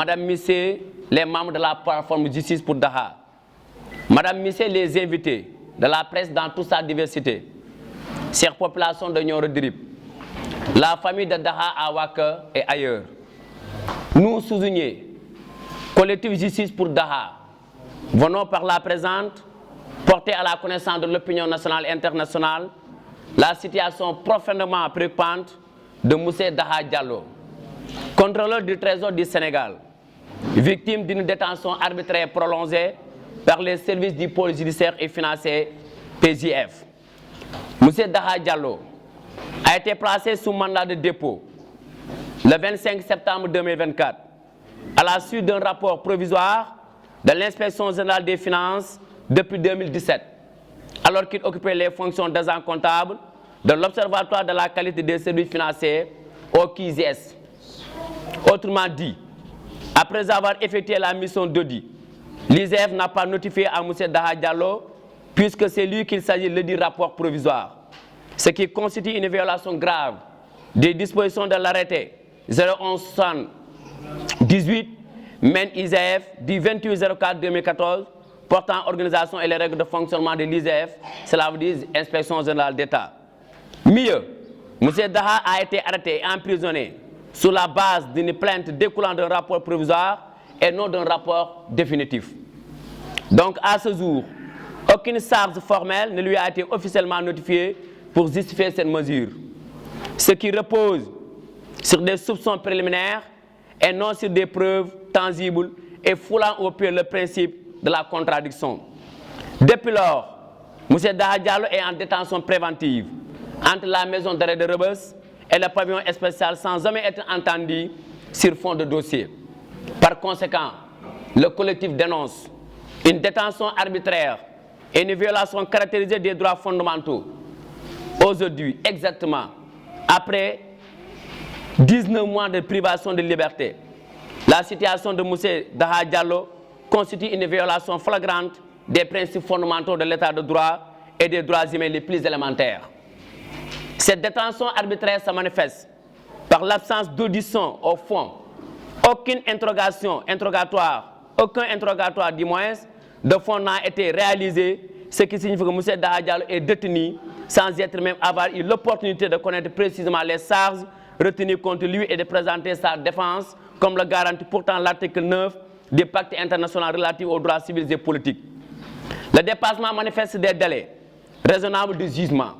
Madame, Messieurs, les membres de la plateforme Justice pour Daha, Madame, Messieurs, les invités de la presse dans toute sa diversité, chère population de Nioro-du-Rip, la famille de Daha à Ouaka et ailleurs, nous soulignons, collectif Justice pour Daha, venons par la présente porter à la connaissance de l'opinion nationale et internationale la situation profondément préoccupante de Moussé Daha Diallo, contrôleur du Trésor du Sénégal, victime d'une détention arbitraire prolongée par les services du pôle judiciaire et financier PJF. Moussé Daha Diallo a été placé sous mandat de dépôt le 25 septembre 2024 à la suite d'un rapport provisoire de l'inspection générale des finances depuis 2017, alors qu'il occupait les fonctions d'agent comptable de l'Observatoire de la qualité des services financiers au KISS. Autrement dit, après avoir effectué la mission d'audit, l'IGF n'a pas notifié à M. Daha Diallo puisque c'est lui qu'il s'agit de dit rapport provisoire, ce qui constitue une violation grave des dispositions de l'arrêté 0178 MEN IGF du 28/04/2014 portant organisation et les règles de fonctionnement de l'IGF, cela veut dire Inspection générale d'État. Mieux, M. Daha a été arrêté et emprisonné sous la base d'une plainte découlant d'un rapport provisoire et non d'un rapport définitif. Donc à ce jour, aucune charge formelle ne lui a été officiellement notifiée pour justifier cette mesure, ce qui repose sur des soupçons préliminaires et non sur des preuves tangibles et foulant au pied le principe de la contradiction. Depuis lors, M. Daha Diallo est en détention préventive entre la maison d'arrêt de Rebeuss et le pavillon spécial sans jamais être entendu sur fond de dossier. Par conséquent, le collectif dénonce une détention arbitraire et une violation caractérisée des droits fondamentaux. Aujourd'hui, exactement, après 19 mois de privation de liberté, la situation de M. Daha Diallo constitue une violation flagrante des principes fondamentaux de l'état de droit et des droits humains les plus élémentaires. Cette détention arbitraire se manifeste par l'absence d'audition au fond, aucun interrogatoire du moins de fond n'a été réalisé, ce qui signifie que M. Daha Diallo est détenu sans être même avoir eu l'opportunité de connaître précisément les charges retenues contre lui et de présenter sa défense comme le garantit pourtant l'article 9 du pacte international relatif aux droits civils et politiques. Le dépassement manifeste des délais raisonnables de jugement.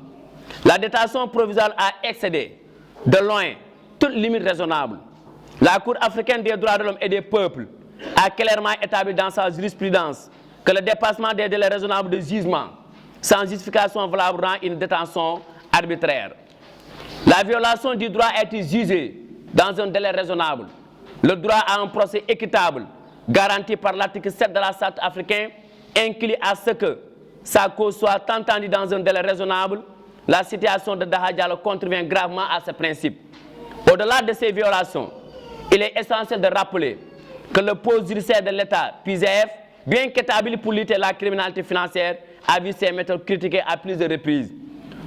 La détention provisoire a excédé de loin toute limite raisonnable. La Cour africaine des droits de l'homme et des peuples a clairement établi dans sa jurisprudence que le dépassement des délais raisonnables de jugement sans justification valable rend une détention arbitraire. La violation du droit a été jugée dans un délai raisonnable. Le droit à un procès équitable garanti par l'article 7 de la Charte africaine inclut à ce que sa cause soit entendue dans un délai raisonnable. La situation de Daha Diallo contrevient gravement à ce principe. Au-delà de ces violations, il est essentiel de rappeler que le pôle judiciaire de l'État, PJF, bien qu'établi pour lutter la criminalité financière, a vu ses méthodes critiquées à plusieurs reprises,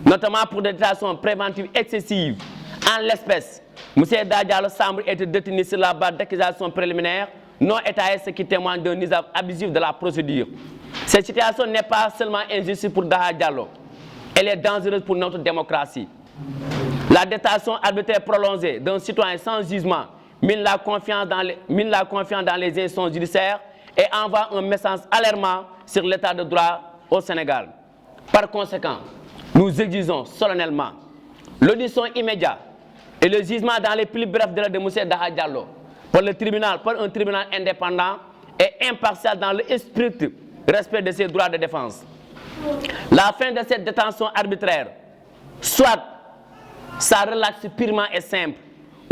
notamment pour des détentions préventives excessives. En l'espèce, M. Daha Diallo semble être détenu sur la base d'accusations préliminaires non étayées, ce qui témoigne d'un usage abusif de la procédure. Cette situation n'est pas seulement injuste pour Daha Diallo, elle est dangereuse pour notre démocratie. La détention arbitraire prolongée d'un citoyen sans jugement mine la confiance dans les institutions judiciaires et envoie un message alarmant sur l'état de droit au Sénégal. Par conséquent, nous exigeons solennellement l'audition immédiate et le jugement dans les plus brefs délais de M. Daha Diallo par un tribunal indépendant et impartial dans le strict respect de ses droits de défense. La fin de cette détention arbitraire, soit ça relaxe purement et simple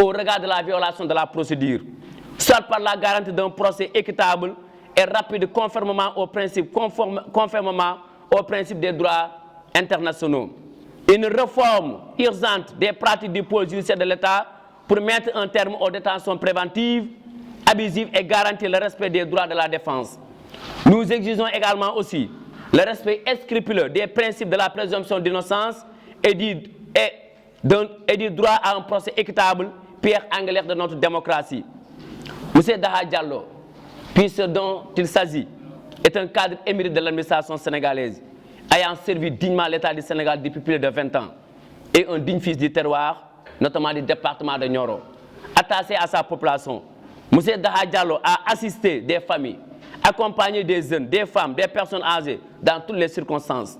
au regard de la violation de la procédure, soit par la garantie d'un procès équitable et rapide conformément aux principes des droits internationaux. Une réforme urgente des pratiques du pôle judiciaire de l'État pour mettre un terme aux détentions préventives, abusives et garantir le respect des droits de la défense. Nous exigeons également aussi le respect scrupuleux des principes de la présomption d'innocence et du droit à un procès équitable, pierre angulaire de notre démocratie. M. Daha Diallo, puis ce dont il s'agit, est un cadre émérite de l'administration sénégalaise, ayant servi dignement l'État du Sénégal depuis plus de 20 ans, et un digne fils du terroir, notamment du département de Nioro. Attaché à sa population, M. Daha Diallo a assisté des familles, accompagné des jeunes, des femmes, des personnes âgées dans toutes les circonstances.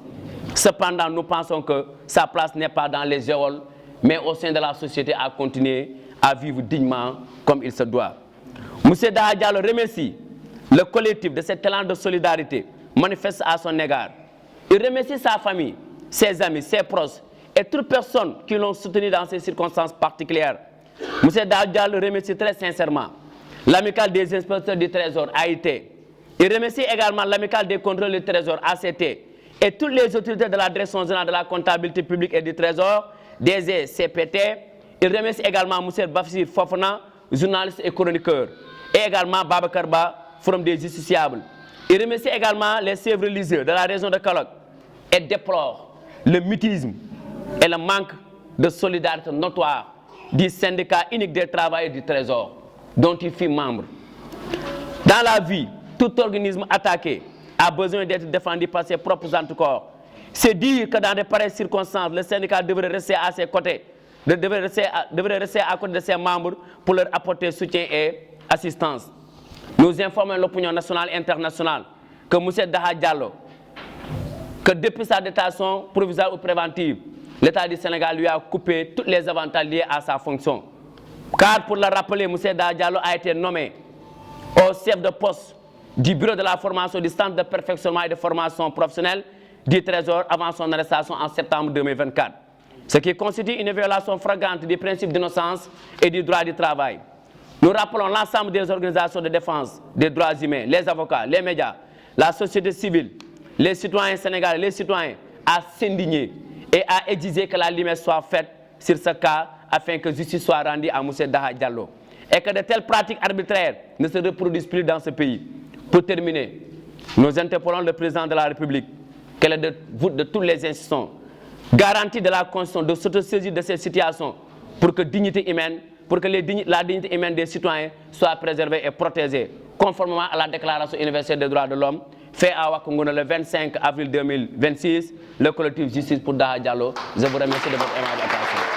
Cependant, nous pensons que sa place n'est pas dans les geôles, mais au sein de la société à continuer à vivre dignement comme il se doit. M. Daha Diallo remercie le collectif de cet élan de solidarité manifeste à son égard. Il remercie sa famille, ses amis, ses proches et toute personne qui l'ont soutenu dans ces circonstances particulières. M. Daha Diallo remercie très sincèrement l'amicale des inspecteurs du Trésor AIT. Il remercie également l'amicale des contrôles du Trésor ACT et toutes les autorités de la Direction générale de la comptabilité publique et du Trésor, DG, CPT. Il remercie également M. Bafsir Fofana, journaliste et chroniqueur, et également Baba Karba, Forum des justiciables. Il remercie également les chefs religieux de la région de Kaolack et déplore le mutisme et le manque de solidarité notoire du syndicat unique des travailleurs du Trésor, dont il fut membre. Dans la vie, tout organisme attaqué a besoin d'être défendu par ses propres anticorps. C'est dire que dans de pareilles circonstances, le syndicat devrait rester à ses côtés, devrait rester à côté de ses membres pour leur apporter soutien et assistance. Nous informons l'opinion nationale et internationale que M. Daha Diallo, que depuis sa détention provisoire ou préventive, l'État du Sénégal lui a coupé tous les avantages liés à sa fonction. Car pour le rappeler, M. Daha Diallo a été nommé au chef de poste du bureau de la formation du centre de perfectionnement et de formation professionnelle du Trésor avant son arrestation en septembre 2024. Ce qui constitue une violation flagrante du principe d'innocence et du droit du travail. Nous rappelons l'ensemble des organisations de défense des droits humains, les avocats, les médias, la société civile, les citoyens sénégalais, les citoyens à s'indigner et à exiger que la lumière soit faite sur ce cas afin que justice soit rendue à M. Daha Diallo et que de telles pratiques arbitraires ne se reproduisent plus dans ce pays. Pour terminer, nous interpellons le président de la République, qu'elle est de vous de toutes les institutions, garantie de la Constitution de s'autosaisir de ces situations pour que la dignité humaine des citoyens soit préservée et protégée, conformément à la Déclaration universelle des droits de l'homme, fait à Wakunguna le 25 avril 2026, le collectif Justice pour Daha Diallo. Je vous remercie de votre aimable attention.